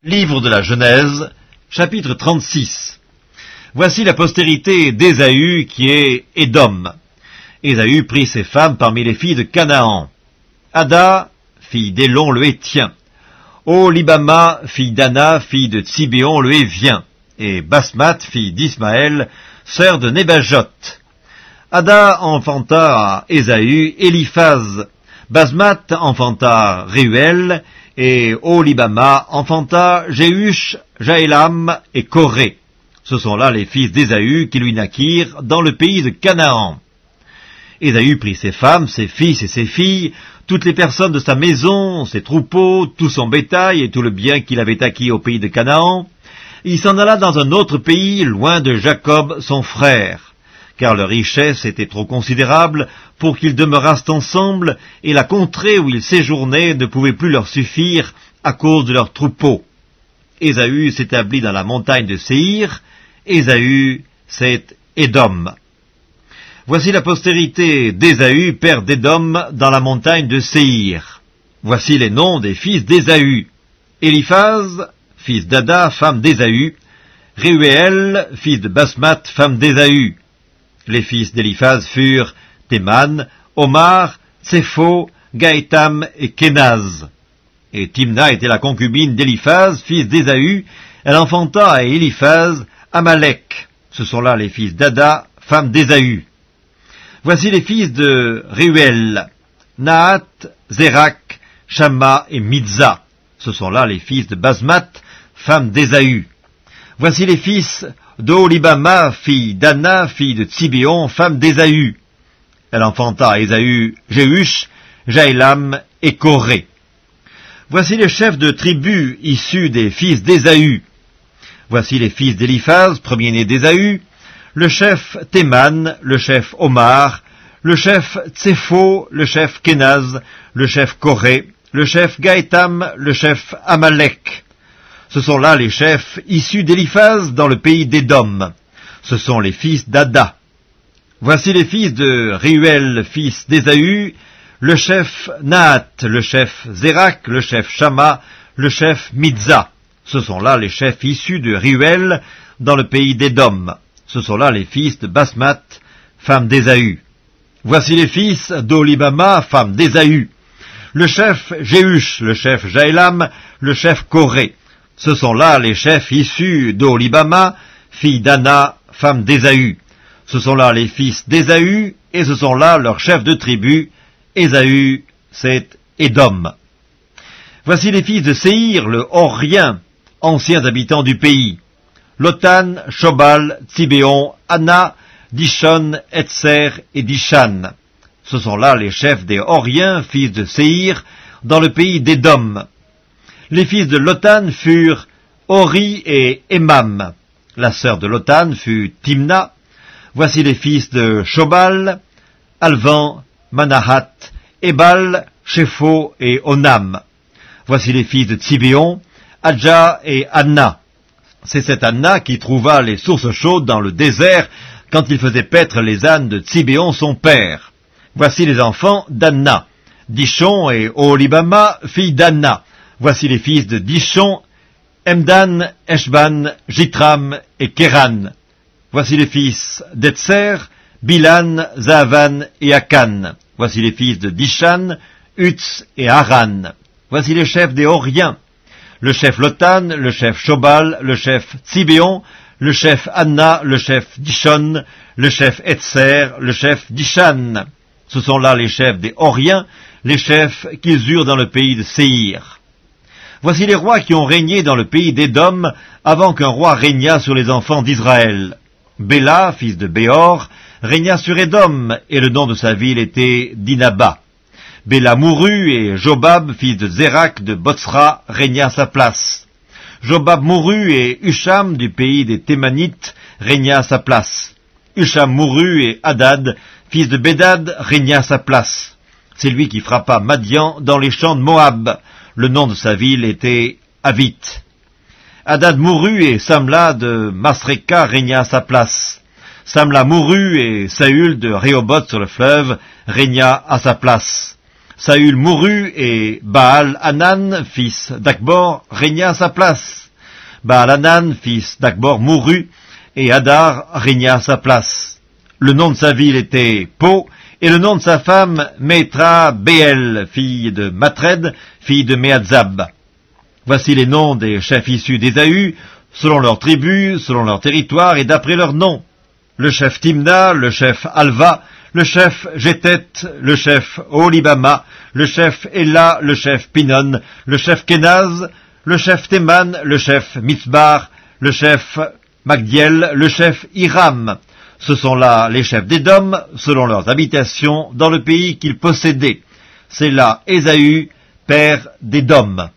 Livre de la Genèse, chapitre 36. Voici la postérité d'Ésaü qui est Édom. Ésaü prit ses femmes parmi les filles de Canaan. Ada, fille d'Élon le Hétien. Oholibama, fille d'Anna, fille de Tsibéon le Hévien. Et Basmat, fille d'Ismaël, sœur de Nébajot. Ada enfanta à Ésaü Éliphaz. Basmat enfanta Réuel, et Oholibama enfanta Jéhush, Jaélam et Coré. Ce sont là les fils d'Ésaü qui lui naquirent dans le pays de Canaan. Ésaü prit ses femmes, ses fils et ses filles, toutes les personnes de sa maison, ses troupeaux, tout son bétail et tout le bien qu'il avait acquis au pays de Canaan. Il s'en alla dans un autre pays, loin de Jacob, son frère, car leur richesse était trop considérable pour qu'ils demeurassent ensemble, et la contrée où ils séjournaient ne pouvait plus leur suffire à cause de leurs troupeaux. Ésaü s'établit dans la montagne de Séhir. Ésaü, c'est Édom. Voici la postérité d'Ésaü, père d'Édom, dans la montagne de Séhir. Voici les noms des fils d'Ésaü. Éliphaz, fils d'Ada, femme d'Ésaü. Réuel, fils de Basmat, femme d'Ésaü. Les fils d'Éliphaz furent Théman, Omar, Tsépho, Gaétam et Kénaz. Et Timna était la concubine d'Éliphaz, fils d'Ésaü. Elle enfanta à Éliphaz Amalek. Ce sont là les fils d'Ada, femme d'Ésaü. Voici les fils de Réuel, Nahat, Zérak, Shamma et Midza. Ce sont là les fils de Basmat, femme d'Ésaü. Voici les fils d'Oholibama, fille d'Anna, fille de Tsibéon, femme d'Ésaü. Elle enfanta à Ésaü Jéhush, Jaélam et Coré. Voici les chefs de tribus issus des fils d'Ésaü. Voici les fils d'Éliphaz, premier-né d'Ésaü, le chef Théman, le chef Omar, le chef Tsépho, le chef Kénaz, le chef Coré, le chef Gaétam, le chef Amalek. Ce sont là les chefs issus d'Éliphaz dans le pays d'Édom. Ce sont les fils d'Ada. Voici les fils de Réuel, fils d'Ésaü, le chef Nahat, le chef Zérak, le chef Shamma, le chef Midza. Ce sont là les chefs issus de Réuel dans le pays d'Édom. Ce sont là les fils de Basmat, femme d'Ésaü. Voici les fils d'Oholibama, femme d'Ésaü. Le chef Jéhush, le chef Jaélam, le chef Coré. Ce sont là les chefs issus d'Oholibama, fille d'Anna, femme d'Ésaü. Ce sont là les fils d'Ésaü, et ce sont là leurs chefs de tribu. Ésaü, c'est Édom. Voici les fils de Séhir, le Horien, anciens habitants du pays. Lotan, Shobal, Tsibéon, Anna, Dishon, Etser et Dishan. Ce sont là les chefs des Horiens, fils de Séhir, dans le pays d'Édom. Les fils de Lotan furent Hori et Emam. La sœur de Lotan fut Timna. Voici les fils de Shobal, Alvan, Manahat, Ebal, Shépho et Onam. Voici les fils de Tsibéon, Adja et Anna. C'est cette Anna qui trouva les sources chaudes dans le désert quand il faisait paître les ânes de Tsibéon son père. Voici les enfants d'Anna, Dishon et Oholibama, fille d'Anna. Voici les fils de Dishon, Emdan, Eshban, Jitram et Kéran. Voici les fils d'Etser, Bilan, Zaavan et Akan. Voici les fils de Dishan, Utz et Haran. Voici les chefs des Horiens. Le chef Lotan, le chef Shobal, le chef Tsibéon, le chef Anna, le chef Dishon, le chef Etser, le chef Dishan. Ce sont là les chefs des Horiens, les chefs qu'ils eurent dans le pays de Séhir. Voici les rois qui ont régné dans le pays d'Édom avant qu'un roi régnât sur les enfants d'Israël. Béla, fils de Béor, régna sur Édom, et le nom de sa ville était Dinaba. Béla mourut, et Jobab, fils de Zérak de Botsra, régna à sa place. Jobab mourut, et Husham, du pays des Thémanites, régna à sa place. Husham mourut, et Hadad, fils de Bédad, régna à sa place. C'est lui qui frappa Madian dans les champs de Moab. Le nom de sa ville était Avit. Hadad mourut, et Samla de Masreka régna à sa place. Samla mourut, et Saül de Rehoboth sur le fleuve régna à sa place. Saül mourut et Baal-Hanan, fils d'Akbor, régna à sa place. Baal-Hanan, fils d'Akbor, mourut et Hadar régna à sa place. Le nom de sa ville était Po, et le nom de sa femme Métra-Béel, fille de Matred, fille de Méadzab. Voici les noms des chefs issus d'Ésaü, selon leurs tribus, selon leur territoire et d'après leurs noms. Le chef Timna, le chef Alva, le chef Jétet, le chef Olibama, le chef Ella, le chef Pinon, le chef Kenaz, le chef Théman, le chef Mitzbar, le chef Magdiel, le chef Hiram. Ce sont là les chefs d'Édom, selon leurs habitations, dans le pays qu'ils possédaient. C'est là Ésaü, père d'Édom.